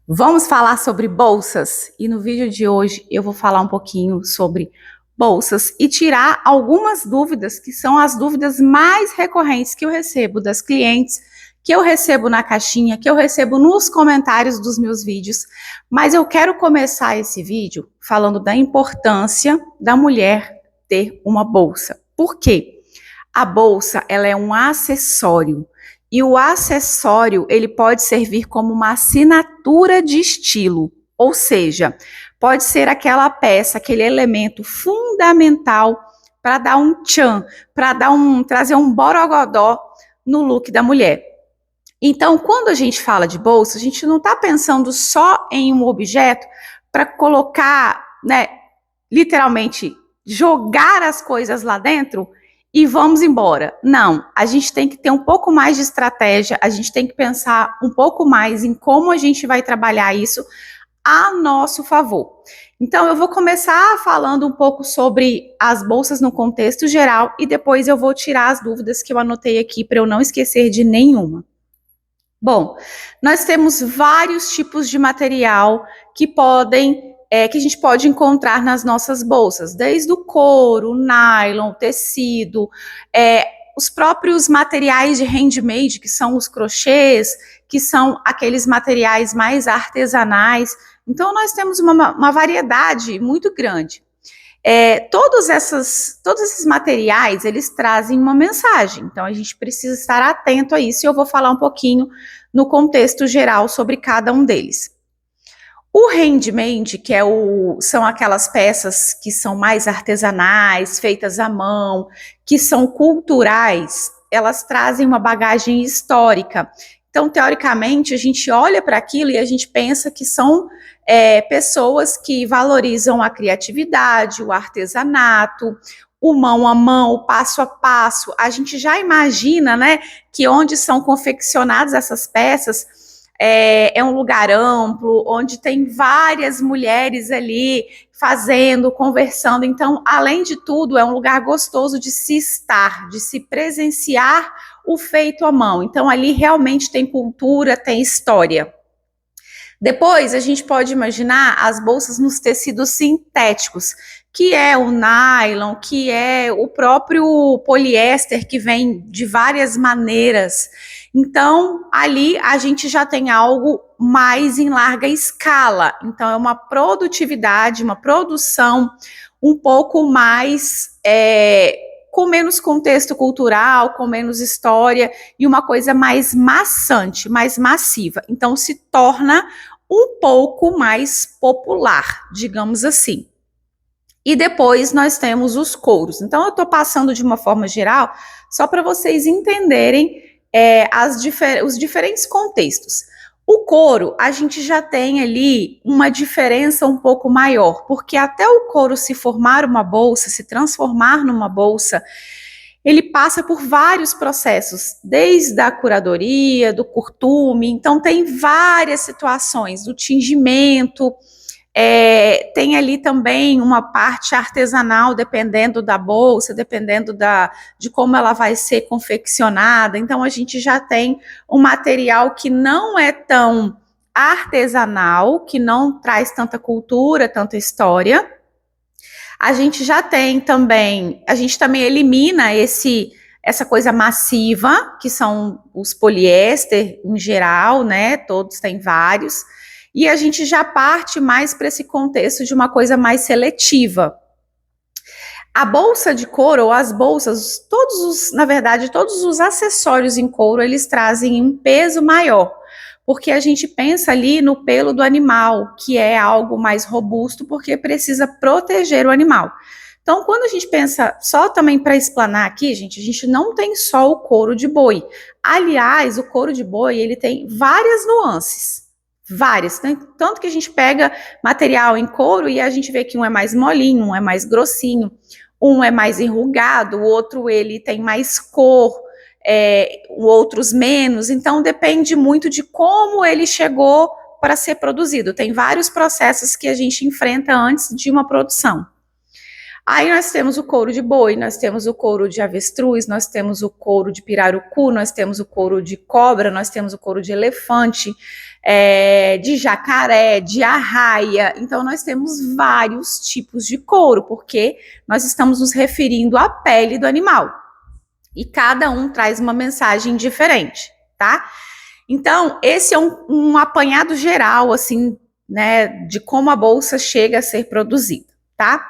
Vamos falar sobre bolsas e no vídeo de hoje eu vou falar um pouquinho sobre bolsas e tirar algumas dúvidas que são as dúvidas mais recorrentes que eu recebo das clientes, que eu recebo na caixinha, que eu recebo nos comentários dos meus vídeos. Mas eu quero começar esse vídeo falando da importância da mulher ter uma bolsa. Por quê? A bolsa, ela é um acessório. E o acessório, ele pode servir como uma assinatura de estilo, ou seja, pode ser aquela peça, aquele elemento fundamental para dar um tchan, para trazer um borogodó no look da mulher. Então, quando a gente fala de bolsa, a gente não está pensando só em um objeto para colocar, né, literalmente jogar as coisas lá dentro e vamos embora. Não, a gente tem que ter um pouco mais de estratégia, a gente tem que pensar um pouco mais em como a gente vai trabalhar isso a nosso favor. Então, eu vou começar falando um pouco sobre as bolsas no contexto geral e depois eu vou tirar as dúvidas que eu anotei aqui para eu não esquecer de nenhuma. Bom, nós temos vários tipos de material que que a gente pode encontrar nas nossas bolsas, desde o couro, o nylon, o tecido, os próprios materiais de handmade, que são os crochês, que são aqueles materiais mais artesanais. Então, nós temos uma variedade muito grande. Todos esses materiais, eles trazem uma mensagem, então a gente precisa estar atento a isso e eu vou falar um pouquinho no contexto geral sobre cada um deles. O handmade, são aquelas peças que são mais artesanais, feitas à mão, que são culturais, elas trazem uma bagagem histórica. Então, teoricamente, a gente olha para aquilo e a gente pensa que são pessoas que valorizam a criatividade, o artesanato, o mão a mão, o passo a passo. A gente já imagina, né, que onde são confeccionadas essas peças é um lugar amplo, onde tem várias mulheres ali fazendo, conversando. Então, além de tudo, é um lugar gostoso de se estar, de se presenciar o feito à mão. Então, ali realmente tem cultura, tem história. Depois, a gente pode imaginar as bolsas nos tecidos sintéticos, que é o nylon, que é o próprio poliéster, que vem de várias maneiras. Então, ali a gente já tem algo mais em larga escala. Então, é uma produtividade, uma produção um pouco mais com menos contexto cultural, com menos história e uma coisa mais maçante, mais massiva. Então, se torna um pouco mais popular, digamos assim. E depois nós temos os couros. Então, eu estou passando de uma forma geral, só para vocês entenderem os diferentes contextos. O couro, a gente já tem ali uma diferença um pouco maior, porque até o couro se formar uma bolsa, se transformar numa bolsa, ele passa por vários processos, desde a curadoria, do curtume, então tem várias situações, do tingimento, tem ali também uma parte artesanal, dependendo da bolsa, dependendo de como ela vai ser confeccionada. Então, a gente já tem um material que não é tão artesanal, que não traz tanta cultura, tanta história. A gente já tem também, a gente também elimina essa coisa massiva, que são os poliéster em geral, né? Todos têm vários. E a gente já parte mais para esse contexto de uma coisa mais seletiva. A bolsa de couro, ou as bolsas, na verdade, todos os acessórios em couro, eles trazem um peso maior, porque a gente pensa ali no pelo do animal, que é algo mais robusto, porque precisa proteger o animal. Então, quando a gente pensa, só também para explanar aqui, gente, a gente não tem só o couro de boi. Aliás, o couro de boi, ele tem várias nuances. Várias, tanto que a gente pega material em couro e a gente vê que um é mais molinho, um é mais grossinho, um é mais enrugado, o outro ele tem mais cor, outros menos, então depende muito de como ele chegou para ser produzido. Tem vários processos que a gente enfrenta antes de uma produção. Aí nós temos o couro de boi, nós temos o couro de avestruz, nós temos o couro de pirarucu, nós temos o couro de cobra, nós temos o couro de elefante, de jacaré, de arraia. Então nós temos vários tipos de couro, porque nós estamos nos referindo à pele do animal. E cada um traz uma mensagem diferente, tá? Então, esse é um apanhado geral, assim, né, de como a bolsa chega a ser produzida, tá?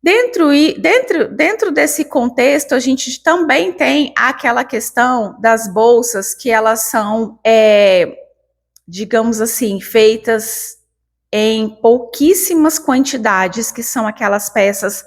Dentro desse contexto, a gente também tem aquela questão das bolsas que elas são, digamos assim, feitas em pouquíssimas quantidades, que são aquelas peças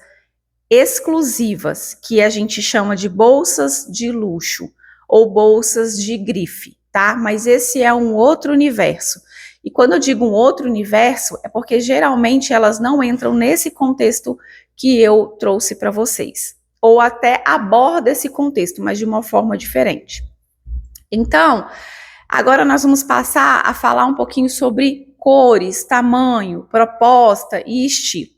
exclusivas, que a gente chama de bolsas de luxo ou bolsas de grife, tá? Mas esse é um outro universo. E quando eu digo um outro universo, é porque geralmente elas não entram nesse contexto que eu trouxe para vocês, ou até aborda esse contexto, mas de uma forma diferente. Então, agora nós vamos passar a falar um pouquinho sobre cores, tamanho, proposta e estilo.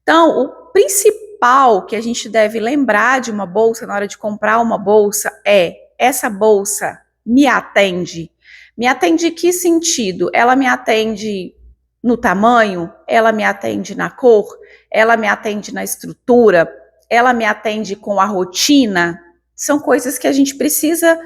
Então, o principal que a gente deve lembrar de uma bolsa na hora de comprar uma bolsa é: essa bolsa me atende? Me atende em que sentido? Ela me atende no tamanho? Ela me atende na cor? Ela me atende na estrutura? Ela me atende com a rotina? São coisas que a gente precisa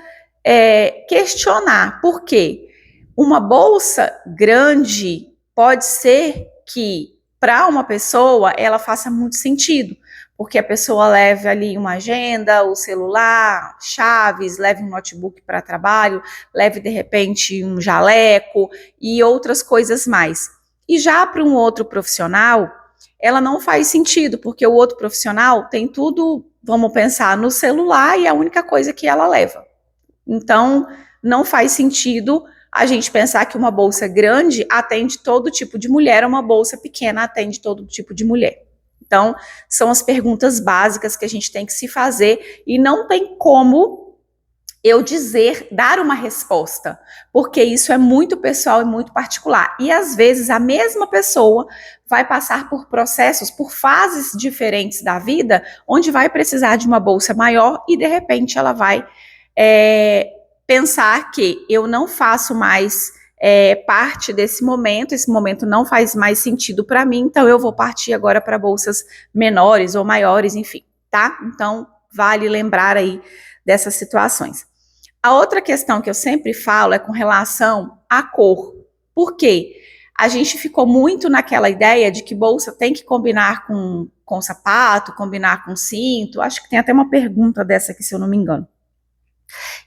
questionar. Por quê? Uma bolsa grande pode ser que para uma pessoa ela faça muito sentido, porque a pessoa leve ali uma agenda, o celular, chaves, leve um notebook para trabalho, leve de repente um jaleco e outras coisas mais. E já para um outro profissional, ela não faz sentido, porque o outro profissional tem tudo, vamos pensar, no celular, e é a única coisa que ela leva. Então, não faz sentido a gente pensar que uma bolsa grande atende todo tipo de mulher, uma bolsa pequena atende todo tipo de mulher. Então, são as perguntas básicas que a gente tem que se fazer, e não tem como eu dar uma resposta, porque isso é muito pessoal e muito particular. E às vezes a mesma pessoa vai passar por processos, por fases diferentes da vida, onde vai precisar de uma bolsa maior e de repente ela vai pensar que eu não faço mais parte desse momento, esse momento não faz mais sentido para mim, então eu vou partir agora para bolsas menores ou maiores, enfim, tá? Então, vale lembrar aí dessas situações. A outra questão que eu sempre falo é com relação à cor. Por quê? A gente ficou muito naquela ideia de que bolsa tem que combinar com sapato, combinar com cinto. Acho que tem até uma pergunta dessa aqui, se eu não me engano.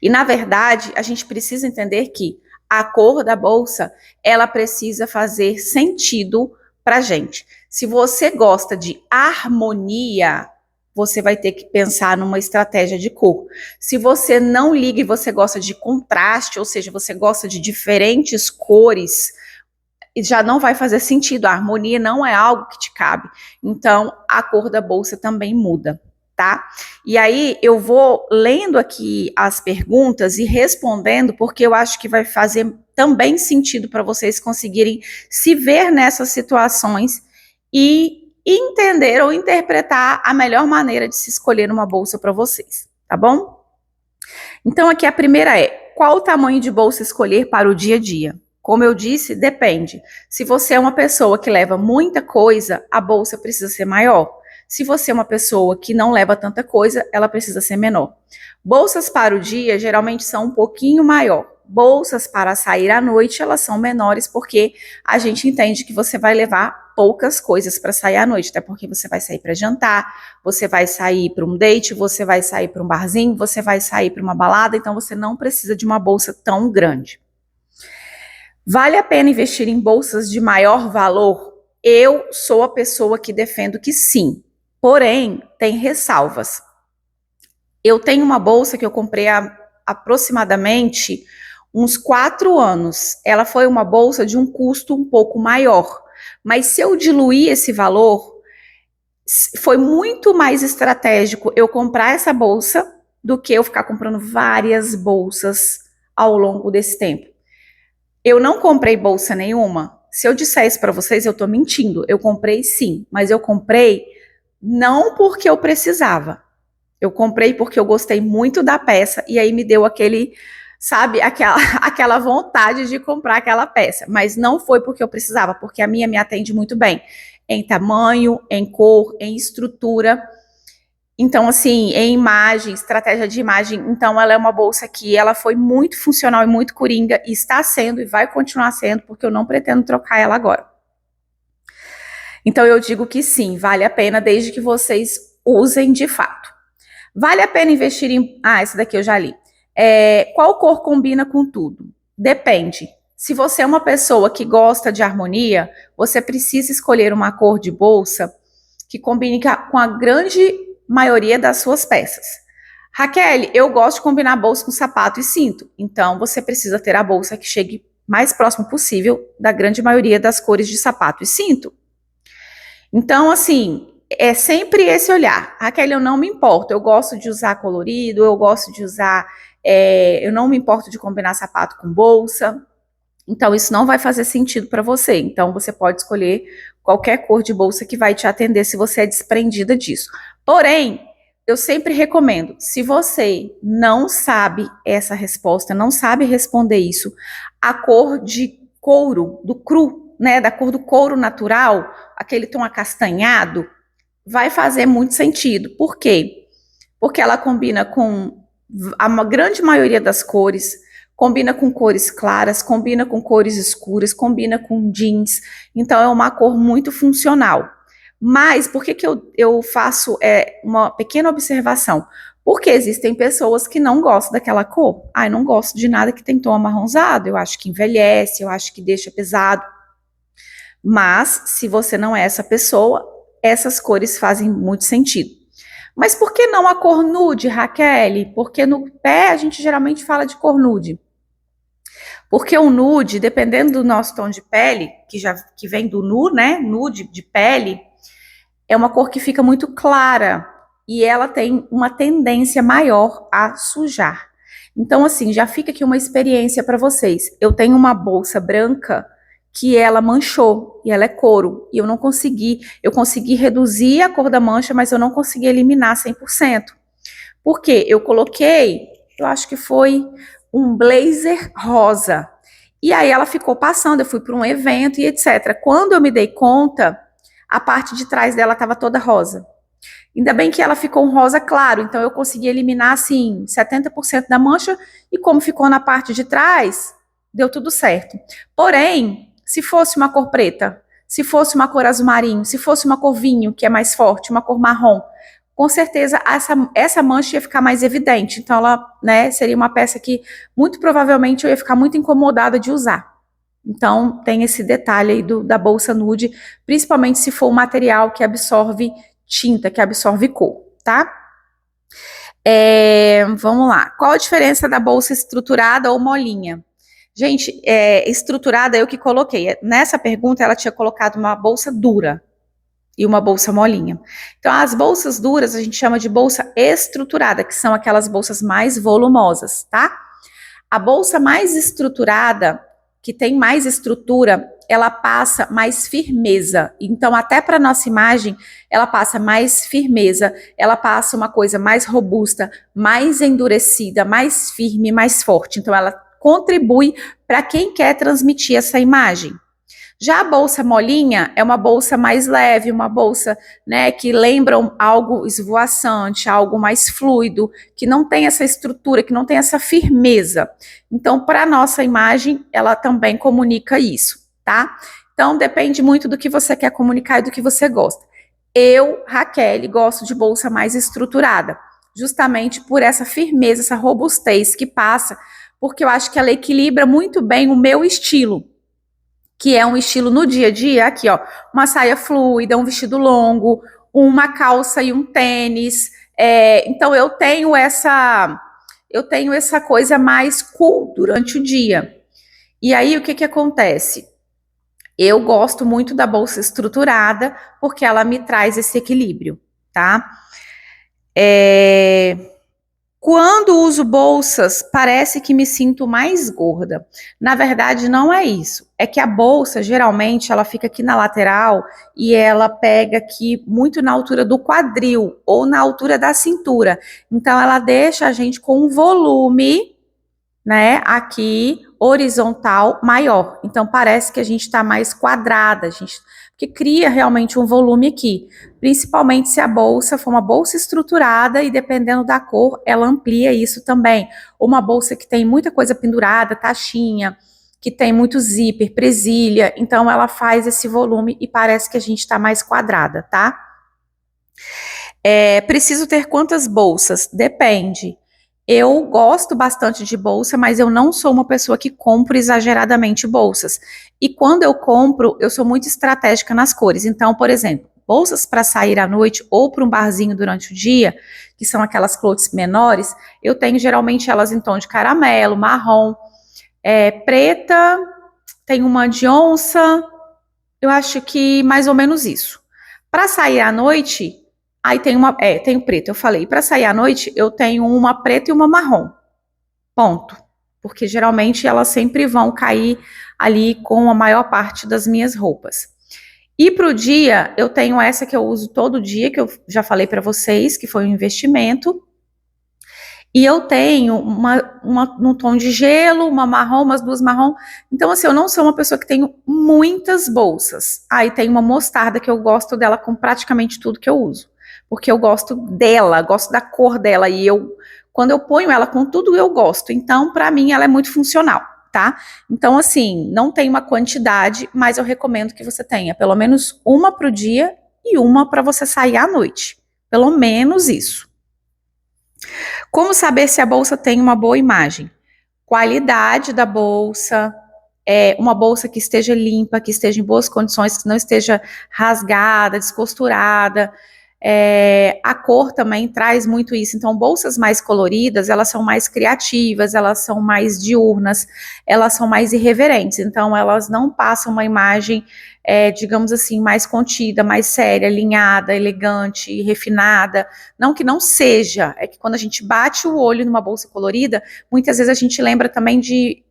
E, na verdade, a gente precisa entender que a cor da bolsa, ela precisa fazer sentido pra gente. Se você gosta de harmonia, você vai ter que pensar numa estratégia de cor. Se você não liga e você gosta de contraste, ou seja, você gosta de diferentes cores, já não vai fazer sentido. A harmonia não é algo que te cabe. Então, a cor da bolsa também muda. Tá? E aí eu vou lendo aqui as perguntas e respondendo, porque eu acho que vai fazer também sentido para vocês conseguirem se ver nessas situações e entender ou interpretar a melhor maneira de se escolher uma bolsa para vocês, tá bom? Então aqui a primeira é: qual o tamanho de bolsa escolher para o dia a dia? Como eu disse, depende. Se você é uma pessoa que leva muita coisa, a bolsa precisa ser maior. Se você é uma pessoa que não leva tanta coisa, ela precisa ser menor. Bolsas para o dia geralmente são um pouquinho maior. Bolsas para sair à noite, elas são menores, porque a gente entende que você vai levar poucas coisas para sair à noite, até porque você vai sair para jantar, você vai sair para um date, você vai sair para um barzinho, você vai sair para uma balada, então você não precisa de uma bolsa tão grande. Vale a pena investir em bolsas de maior valor? Eu sou a pessoa que defendo que sim. Porém, tem ressalvas. Eu tenho uma bolsa que eu comprei há aproximadamente uns 4 anos. Ela foi uma bolsa de um custo um pouco maior. Mas se eu diluir esse valor, foi muito mais estratégico eu comprar essa bolsa do que eu ficar comprando várias bolsas ao longo desse tempo. Eu não comprei bolsa nenhuma. Se eu disser isso para vocês, eu estou mentindo. Eu comprei sim, mas eu comprei não porque eu precisava. Eu comprei porque eu gostei muito da peça e aí me deu aquele, sabe, aquela vontade de comprar aquela peça. Mas não foi porque eu precisava, porque a minha me atende muito bem em tamanho, em cor, em estrutura. Então, assim, em imagem, estratégia de imagem, então ela é uma bolsa que ela foi muito funcional e muito coringa, e está sendo e vai continuar sendo, porque eu não pretendo trocar ela agora. Então eu digo que sim, vale a pena, desde que vocês usem de fato. Vale a pena investir em... Ah, essa daqui eu já li. Qual cor combina com tudo? Depende. Se você é uma pessoa que gosta de harmonia, você precisa escolher uma cor de bolsa que combine com a grande maioria das suas peças. Raquel, eu gosto de combinar bolsa com sapato e cinto. Então, você precisa ter a bolsa que chegue mais próximo possível da grande maioria das cores de sapato e cinto. Então, assim, é sempre esse olhar. Raquel, eu não me importo, eu gosto de usar colorido, eu gosto de usar, eu não me importo de combinar sapato com bolsa. Então, isso não vai fazer sentido para você. Então, você pode escolher qualquer cor de bolsa que vai te atender se você é desprendida disso. Porém, eu sempre recomendo, se você não sabe essa resposta, não sabe responder isso, a cor de couro, do cru, né, da cor do couro natural, aquele tom acastanhado, vai fazer muito sentido. Por quê? Porque ela combina com a grande maioria das cores, combina com cores claras, combina com cores escuras, combina com jeans. Então, é uma cor muito funcional. Mas, por que eu faço uma pequena observação? Porque existem pessoas que não gostam daquela cor. Ah, eu não gosto de nada que tem tom amarronzado, eu acho que envelhece, eu acho que deixa pesado. Mas, se você não é essa pessoa, essas cores fazem muito sentido. Mas por que não a cor nude, Raquel? Porque no pé a gente geralmente fala de cor nude. Porque o nude, dependendo do nosso tom de pele, que vem do nu, né? Nude de pele, é uma cor que fica muito clara e ela tem uma tendência maior a sujar. Então, assim, já fica aqui uma experiência para vocês. Eu tenho uma bolsa branca que ela manchou e ela é couro e eu consegui reduzir a cor da mancha, mas eu não consegui eliminar 100%. Por quê? Eu coloquei, eu acho que foi um blazer rosa. E aí ela ficou passando, eu fui para um evento e etc. Quando eu me dei conta, a parte de trás dela estava toda rosa. Ainda bem que ela ficou um rosa claro, então eu consegui eliminar assim 70% da mancha e como ficou na parte de trás, deu tudo certo. Porém, se fosse uma cor preta, se fosse uma cor azul marinho, se fosse uma cor vinho, que é mais forte, uma cor marrom, com certeza essa mancha ia ficar mais evidente. Então ela, né, seria uma peça que muito provavelmente eu ia ficar muito incomodada de usar. Então, tem esse detalhe aí da bolsa nude, principalmente se for um material que absorve tinta, que absorve cor, tá? Vamos lá. Qual a diferença da bolsa estruturada ou molinha? Gente, estruturada eu que coloquei. Nessa pergunta, ela tinha colocado uma bolsa dura e uma bolsa molinha. Então, as bolsas duras a gente chama de bolsa estruturada, que são aquelas bolsas mais volumosas, tá? A bolsa mais estruturada, que tem mais estrutura, ela passa mais firmeza. Então, até para nossa imagem, ela passa mais firmeza, ela passa uma coisa mais robusta, mais endurecida, mais firme, mais forte. Então, ela contribui para quem quer transmitir essa imagem. Já a bolsa molinha é uma bolsa mais leve, uma bolsa, né, que lembra algo esvoaçante, algo mais fluido, que não tem essa estrutura, que não tem essa firmeza. Então, para a nossa imagem, ela também comunica isso, tá? Então, depende muito do que você quer comunicar e do que você gosta. Eu, Raquel, gosto de bolsa mais estruturada, justamente por essa firmeza, essa robustez que passa, porque eu acho que ela equilibra muito bem o meu estilo, que é um estilo no dia a dia, aqui ó, uma saia fluida, um vestido longo, uma calça e um tênis. Então eu tenho essa coisa mais cool durante o dia. E aí o que acontece? Eu gosto muito da bolsa estruturada porque ela me traz esse equilíbrio, tá? Quando uso bolsas, parece que me sinto mais gorda. Na verdade, não é isso. É que a bolsa, geralmente, ela fica aqui na lateral e ela pega aqui muito na altura do quadril ou na altura da cintura. Então, ela deixa a gente com um volume, né, aqui horizontal maior. Então parece que a gente está mais quadrada, a gente que cria realmente um volume aqui, principalmente se a bolsa for uma bolsa estruturada e dependendo da cor, ela amplia isso também. Ou uma bolsa que tem muita coisa pendurada, taxinha, que tem muito zíper, presilha, então ela faz esse volume e parece que a gente está mais quadrada, tá? Preciso ter quantas bolsas? Depende. Eu gosto bastante de bolsa, mas eu não sou uma pessoa que compro exageradamente bolsas. E quando eu compro, eu sou muito estratégica nas cores. Então, por exemplo, bolsas para sair à noite ou para um barzinho durante o dia, que são aquelas clotes menores, eu tenho geralmente elas em tom de caramelo, marrom, preta, tem uma de onça, eu acho que mais ou menos isso. Para sair à noite, aí tem o preto, eu falei. Para sair à noite, eu tenho uma preta e uma marrom. Ponto. Porque geralmente elas sempre vão cair ali com a maior parte das minhas roupas. E para o dia, eu tenho essa que eu uso todo dia, que eu já falei para vocês, que foi um investimento. E eu tenho uma num tom de gelo, uma marrom, umas duas marrom. Então, assim, eu não sou uma pessoa que tenho muitas bolsas. Aí tem uma mostarda que eu gosto dela com praticamente tudo que eu uso. Porque eu gosto dela, gosto da cor dela. E quando eu ponho ela com tudo, eu gosto. Então, para mim, ela é muito funcional, tá? Então, assim, não tem uma quantidade, mas eu recomendo que você tenha pelo menos uma para o dia e uma para você sair à noite. Pelo menos isso. Como saber se a bolsa tem uma boa imagem? Qualidade da bolsa, uma bolsa que esteja limpa, que esteja em boas condições, que não esteja rasgada, descosturada. A cor também traz muito isso. Então, bolsas mais coloridas, elas são mais criativas, elas são mais diurnas, elas são mais irreverentes. Então, elas não passam uma imagem, digamos assim, mais contida, mais séria, alinhada, elegante, refinada. Não que não seja, é que quando a gente bate o olho numa bolsa colorida, muitas vezes a gente lembra também de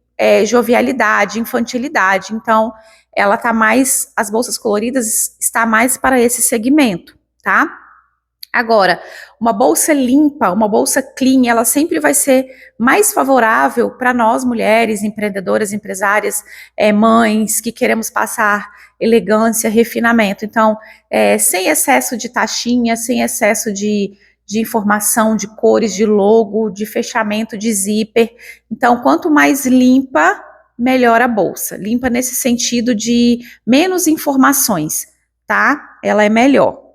jovialidade, infantilidade. Então, ela tá mais, as bolsas coloridas está mais para esse segmento, tá? Agora, uma bolsa limpa, uma bolsa clean, ela sempre vai ser mais favorável para nós mulheres, empreendedoras, empresárias, mães, que queremos passar elegância, refinamento. Então, sem excesso de taxinha, sem excesso de informação, de cores, de logo, de fechamento, de zíper. Então, quanto mais limpa, melhor a bolsa. Limpa nesse sentido de menos informações, tá? Ela é melhor.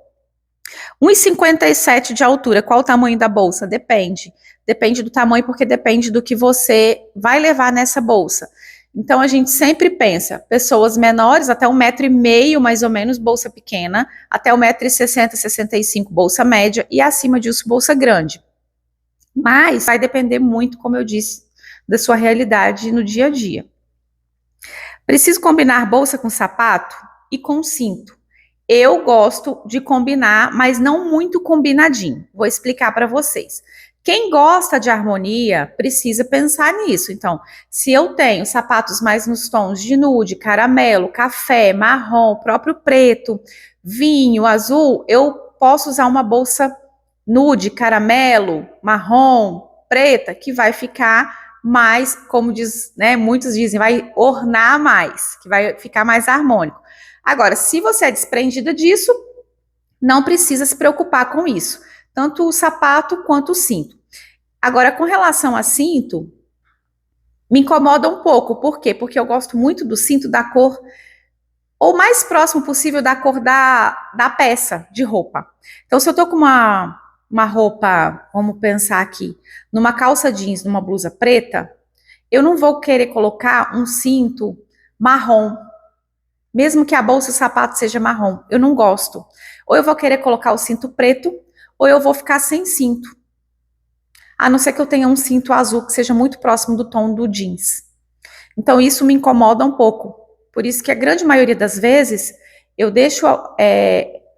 1,57 de altura, qual o tamanho da bolsa? Depende. Depende do tamanho, porque depende do que você vai levar nessa bolsa. Então, a gente sempre pensa, pessoas menores, até 1,5 m, mais ou menos, bolsa pequena, até 1,60 m, 65, bolsa média, e acima disso, bolsa grande. Mas vai depender muito, como eu disse, da sua realidade no dia a dia. Preciso combinar bolsa com sapato e com cinto. Eu gosto de combinar, mas não muito combinadinho. Vou explicar para vocês. Quem gosta de harmonia precisa pensar nisso. Então, se eu tenho sapatos mais nos tons de nude, caramelo, café, marrom, próprio preto, vinho, azul, eu posso usar uma bolsa nude, caramelo, marrom, preta, que vai ficar mais, como diz, né, muitos dizem, vai ornar mais, que vai ficar mais harmônico. Agora, se você é desprendida disso, não precisa se preocupar com isso, tanto o sapato quanto o cinto. Agora, com relação a cinto, me incomoda um pouco, por quê? Porque eu gosto muito do cinto da cor, ou mais próximo possível da cor da peça de roupa. Então, se eu tô com uma roupa, vamos pensar aqui, numa calça jeans, numa blusa preta, eu não vou querer colocar um cinto marrom, mesmo que a bolsa e o sapato seja marrom, eu não gosto. Ou eu vou querer colocar o cinto preto, ou eu vou ficar sem cinto. A não ser que eu tenha um cinto azul que seja muito próximo do tom do jeans. Então isso me incomoda um pouco. Por isso que a grande maioria das vezes eu deixo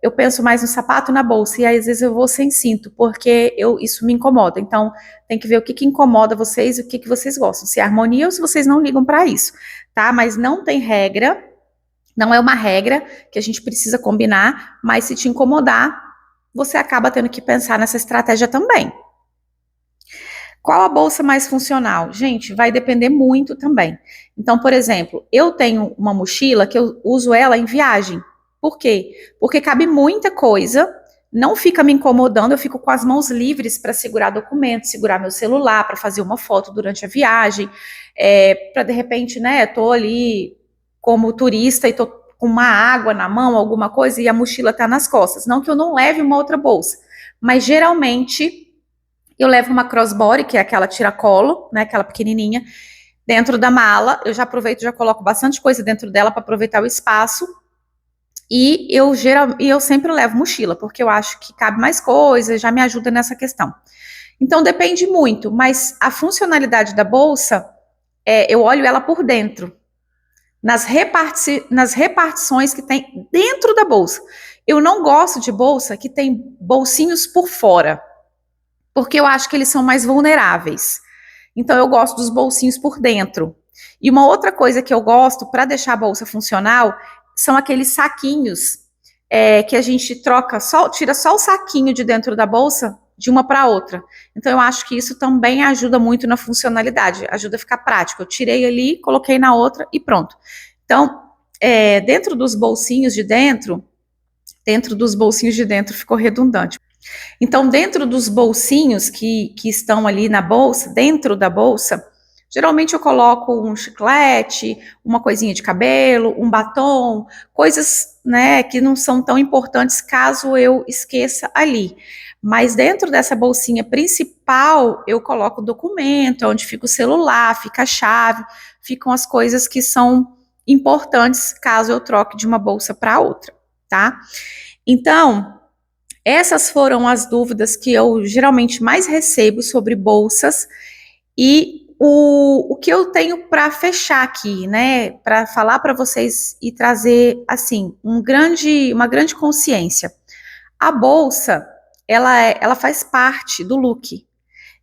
eu penso mais no sapato, na bolsa, e aí, às vezes eu vou sem cinto, porque isso me incomoda. Então, tem que ver o que incomoda vocês, o que vocês gostam, se é harmonia ou se vocês não ligam para isso, tá? Mas não tem regra, não é uma regra que a gente precisa combinar, mas se te incomodar, você acaba tendo que pensar nessa estratégia também. Qual a bolsa mais funcional? Gente, vai depender muito também. Então, por exemplo, eu tenho uma mochila que eu uso ela em viagem. Por quê? Porque cabe muita coisa, não fica me incomodando, eu fico com as mãos livres para segurar documentos, segurar meu celular, para fazer uma foto durante a viagem, para de repente, né, tô ali como turista e tô com uma água na mão, alguma coisa, e a mochila tá nas costas. Não que eu não leve uma outra bolsa, mas geralmente eu levo uma crossbody, que é aquela tiracolo, né, aquela pequenininha, dentro da mala. Eu já aproveito, já coloco bastante coisa dentro dela para aproveitar o espaço. E eu sempre levo mochila, porque eu acho que cabe mais coisa, já me ajuda nessa questão. Então depende muito, mas a funcionalidade da bolsa, eu olho ela por dentro, nas repartições que tem dentro da bolsa. Eu não gosto de bolsa que tem bolsinhos por fora, porque eu acho que eles são mais vulneráveis. Então eu gosto dos bolsinhos por dentro. E uma outra coisa que eu gosto para deixar a bolsa funcional são aqueles saquinhos que a gente tira só o saquinho de dentro da bolsa de uma para outra. Então eu acho que isso também ajuda muito na funcionalidade, ajuda a ficar prático. Eu tirei ali, coloquei na outra e pronto. Então, dentro dos bolsinhos de dentro ficou redundante. Então, dentro dos bolsinhos que estão ali na bolsa, dentro da bolsa, geralmente eu coloco um chiclete, uma coisinha de cabelo, um batom, coisas, né, que não são tão importantes caso eu esqueça ali. Mas dentro dessa bolsinha principal, eu coloco o documento, onde fica o celular, fica a chave, ficam as coisas que são importantes caso eu troque de uma bolsa para outra, tá? Então, essas foram as dúvidas que eu geralmente mais recebo sobre bolsas e o que eu tenho para fechar aqui, né, para falar para vocês e trazer assim uma grande consciência. A bolsa, ela faz parte do look.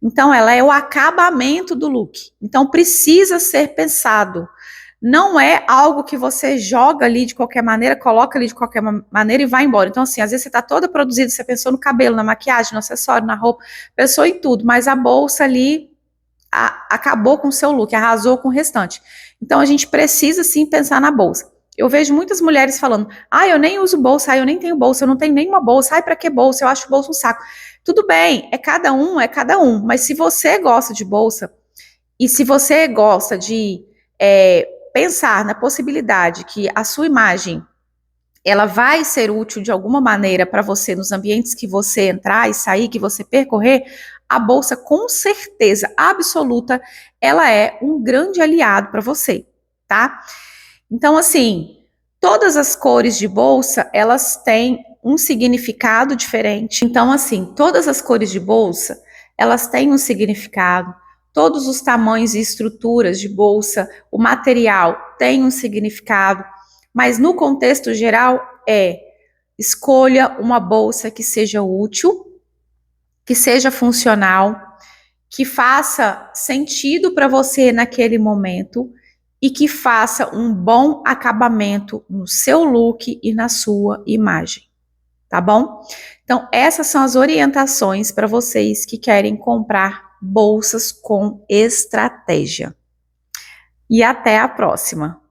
Então, ela é o acabamento do look. Então, precisa ser pensado. Não é algo que você joga ali de qualquer maneira, coloca ali de qualquer maneira e vai embora. Então, assim, às vezes você está toda produzida, você pensou no cabelo, na maquiagem, no acessório, na roupa, pensou em tudo, mas a bolsa ali acabou com o seu look, arrasou com o restante. Então, a gente precisa sim pensar na bolsa. Eu vejo muitas mulheres falando, eu nem uso bolsa, eu nem tenho bolsa, eu não tenho nenhuma bolsa, para que bolsa? Eu acho bolsa um saco. Tudo bem, é cada um, mas se você gosta de bolsa e se você gosta de pensar na possibilidade que a sua imagem ela vai ser útil de alguma maneira para você nos ambientes que você entrar e sair, que você percorrer, a bolsa com certeza absoluta, ela é um grande aliado para você, tá? Então, assim, todas as cores de bolsa, elas têm um significado diferente. Então, assim, todas as cores de bolsa, elas têm um significado. Todos os tamanhos e estruturas de bolsa, o material tem um significado, mas no contexto geral escolha uma bolsa que seja útil, que seja funcional, que faça sentido para você naquele momento e que faça um bom acabamento no seu look e na sua imagem, tá bom? Então, essas são as orientações para vocês que querem comprar bolsas com estratégia. E até a próxima!